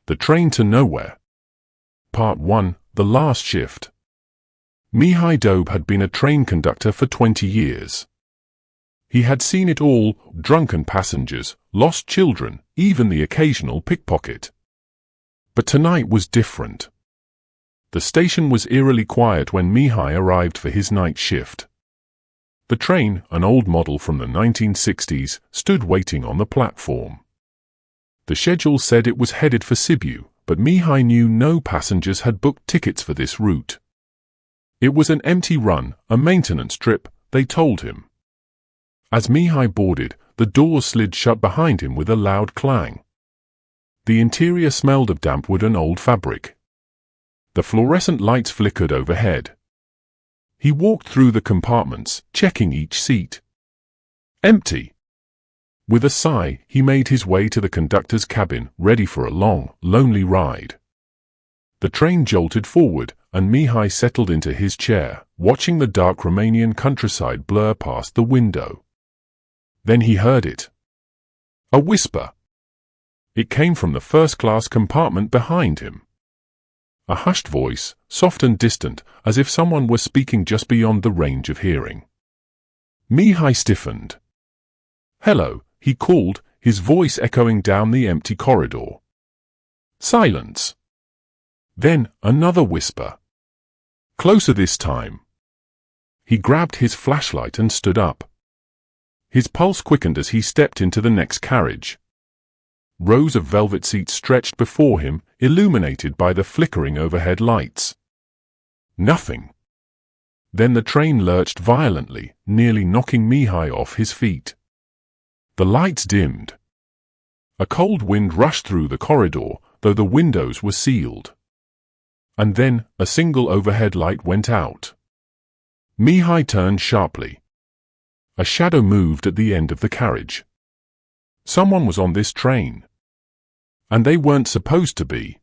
The Train to Nowhere. Part 1. The Last Shift. Mihai Dobe had been a train conductor for 20 years. He had seen it all: drunken passengers, lost children, even the occasional pickpocket. But tonight was different. The station was eerily quiet when Mihai arrived for his night shift. The train, an old model from the 1960s, stood waiting on the platform. The schedule said it was headed for Sibiu, but Mihai knew no passengers had booked tickets for this route. It was an empty run, a maintenance trip, they told him. As Mihai boarded, the doors slid shut behind him with a loud clang. The interior smelled of damp wood and old fabric. The fluorescent lights flickered overhead. He walked through the compartments, checking each seat. Empty. With a sigh, he made his way to the conductor's cabin, ready for a long, lonely ride. The train jolted forward, and Mihai settled into his chair, watching the dark Romanian countryside blur past the window. Then he heard it. A whisper. It came from the first-class compartment behind him. A hushed voice, soft and distant, as if someone were speaking just beyond the range of hearing. Mihai stiffened. "Hello," he called, his voice echoing down the empty corridor. Silence. Then another whisper. Closer this time. He grabbed his flashlight and stood up. His pulse quickened as he stepped into the next carriage. Rows of velvet seats stretched before him, illuminated by the flickering overhead lights. Nothing. Then the train lurched violently, nearly knocking Mihai off his feet. The lights dimmed. A cold wind rushed through the corridor, though the windows were sealed. And then a single overhead light went out. Mihai turned sharply. A shadow moved at the end of the carriage. Someone was on this train. And they weren't supposed to be.